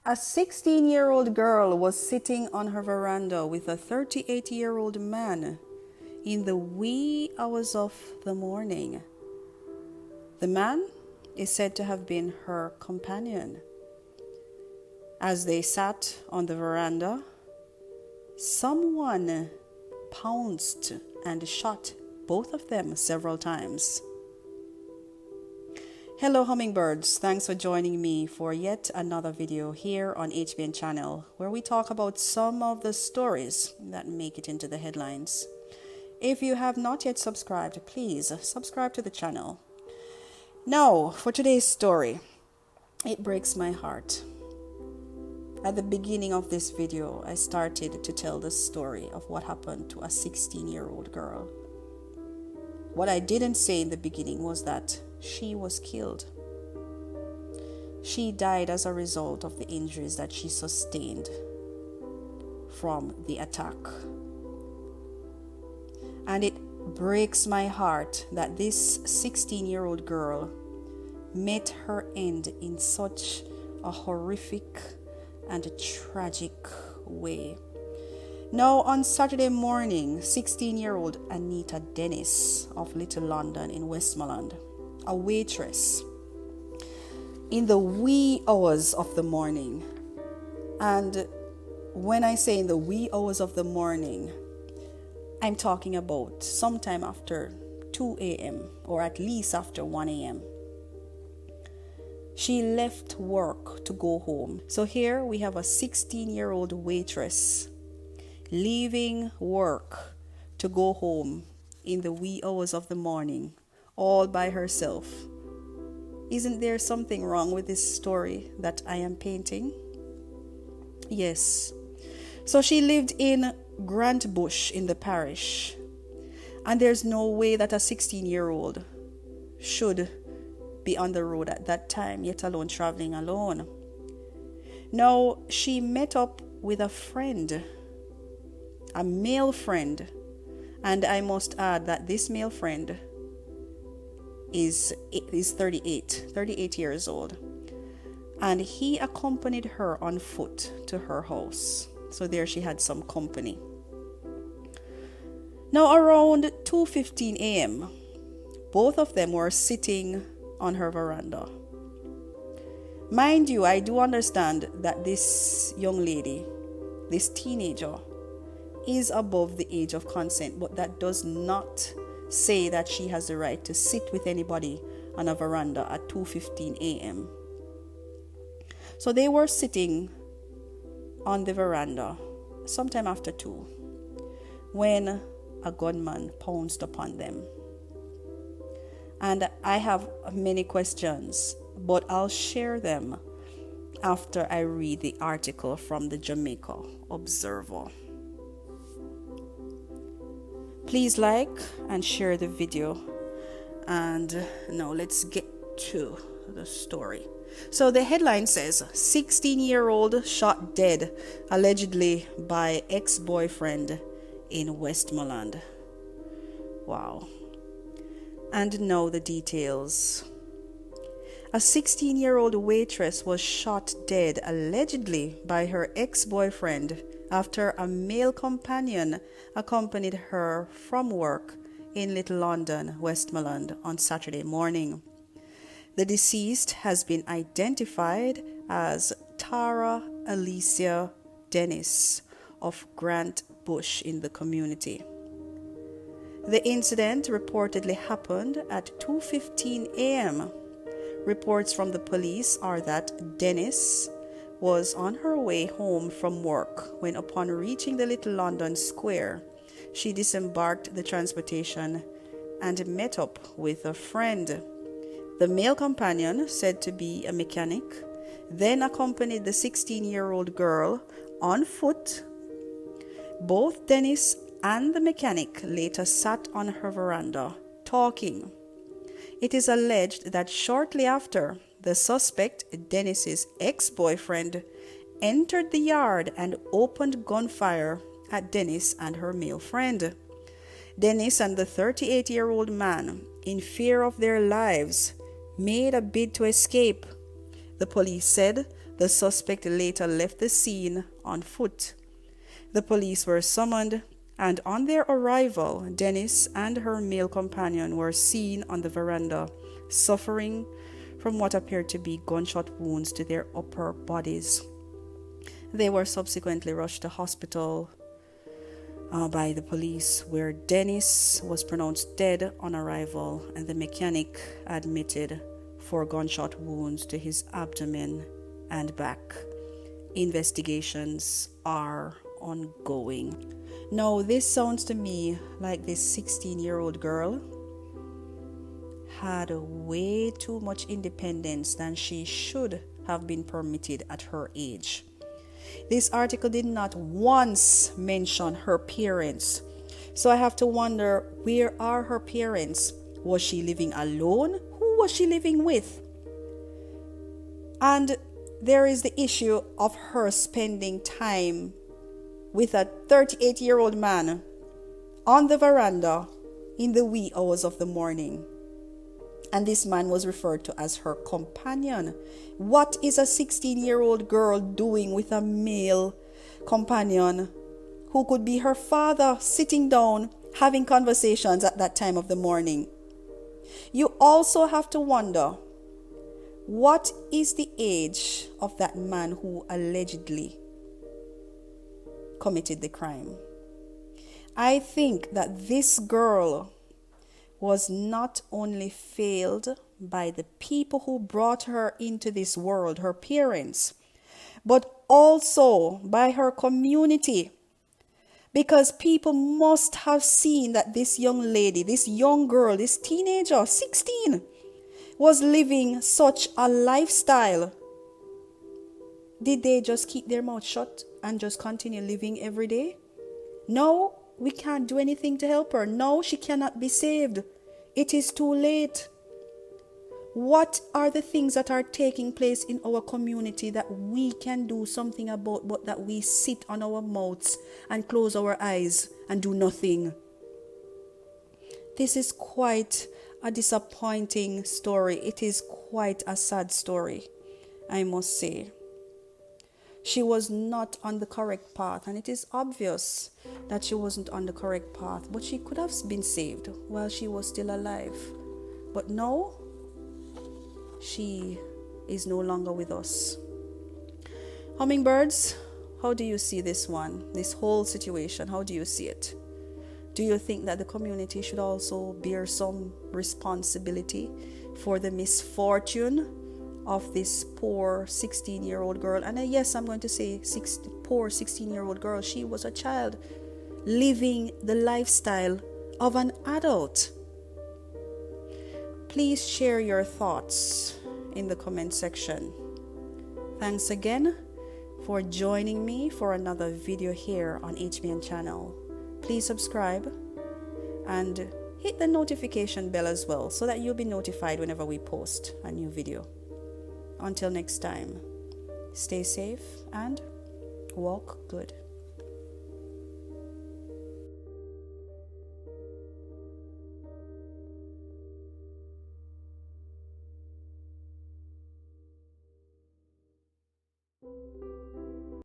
A 16-year-old girl was sitting on her veranda with a 38-year-old man in the wee hours of the morning. The man is said to have been her companion. As they sat on the veranda, someone pounced and shot both of them several times. Hello hummingbirds, thanks for joining me for yet another video here on HBN channel where we talk about some of the stories that make it into the headlines. If you have not yet subscribed, please subscribe to the channel. Now for today's story, it breaks my heart. At the beginning of this video, I started to tell the story of what happened to a 16-year-old girl. What I didn't say in the beginning was that she was killed. She died as a result of the injuries that she sustained from the attack. And it breaks my heart that this 16-year-old girl met her end in such a horrific and tragic way. Now, on Saturday morning, 16-year-old Anita Dennis of Little London in Westmoreland, a waitress, in the wee hours of the morning. And when I say in the wee hours of the morning, I'm talking about sometime after 2 a.m. or at least after 1 a.m. She left work to go home. So here we have a 16-year-old waitress leaving work to go home in the wee hours of the morning, all by herself. Isn't there something wrong with this story that I am painting? Yes. So she lived in Grant Bush in the parish, and there's no way that a 16-year-old should be on the road at that time, yet alone traveling alone. Now, she met up with a friend, a male friend, and I must add that this male friend is 38 years old, and he accompanied her on foot to her house. So there she had some company. Now around 2:15 a.m., both of them were sitting on her veranda. Mind you, I do understand that this young lady, this teenager, is above the age of consent, but that does not say that she has the right to sit with anybody on a veranda at 2:15 a.m. So they were sitting on the veranda sometime after 2 when a gunman pounced upon them. And I have many questions, but I'll share them after I read the article from the Jamaica Observer. Please like and share the video. And now let's get to the story. So the headline says, 16-year-old shot dead, allegedly by ex-boyfriend in Westmoreland. Wow. And now the details. A 16-year-old waitress was shot dead, allegedly by her ex-boyfriend, after a male companion accompanied her from work in Little London, Westmoreland, on Saturday morning. The deceased has been identified as Tara Alicia Dennis of Grant Bush in the community. The incident reportedly happened at 2:15 a.m. Reports from the police are that Dennis was on her way home from work when, upon reaching the Little London Square, she disembarked the transportation and met up with a friend. The male companion, said to be a mechanic, then accompanied the 16-year-old girl on foot. Both Dennis and the mechanic later sat on her veranda, talking. It is alleged that shortly after, the suspect, Dennis's ex-boyfriend, entered the yard and opened gunfire at Dennis and her male friend. Dennis and the 38-year-old man, in fear of their lives, made a bid to escape, The police said the suspect later left the scene on foot. The police were summoned, and on their arrival, Dennis and her male companion were seen on the veranda, suffering from what appeared to be gunshot wounds to their upper bodies. They were subsequently rushed to hospital by the police, where Dennis was pronounced dead on arrival and the mechanic admitted 4 gunshot wounds to his abdomen and back. Investigations are ongoing. Now, this sounds to me like this 16-year-old girl had way too much independence than she should have been permitted at her age. This article did not once mention her parents. So I have to wonder, where are her parents? Was she living alone? Who was she living with? And there is the issue of her spending time with a 38-year-old man on the veranda in the wee hours of the morning. And this man was referred to as her companion. What is a 16-year-old girl doing with a male companion who could be her father, sitting down, having conversations at that time of the morning? You also have to wonder, what is the age of that man who allegedly committed the crime? I think that this girl was not only failed by the people who brought her into this world, her parents, but also by her community. Because people must have seen that this young lady, this young girl, this teenager, 16, was living such a lifestyle. Did they just keep their mouth shut and just continue living every day? No, we can't do anything to help her. No, she cannot be saved. It is too late. What are the things that are taking place in our community that we can do something about, but that we sit on our mouths and close our eyes and do nothing? This is quite a disappointing story. It is quite a sad story, I must say. She was not on the correct path, and it is obvious that she wasn't on the correct path, but she could have been saved while she was still alive. But no, she is no longer with us. Hummingbirds, how do you see this one, this whole situation? How do you see it? Do you think that the community should also bear some responsibility for the misfortune of this poor 16-year-old girl? And yes, I'm going to say poor 16-year-old girl. She was a child living the lifestyle of an adult. Please share your thoughts in the comment section. Thanks again for joining me for another video here on HBN channel. Please subscribe and hit the notification bell as well, so that you'll be notified whenever we post a new video. Until next time, stay safe and walk good.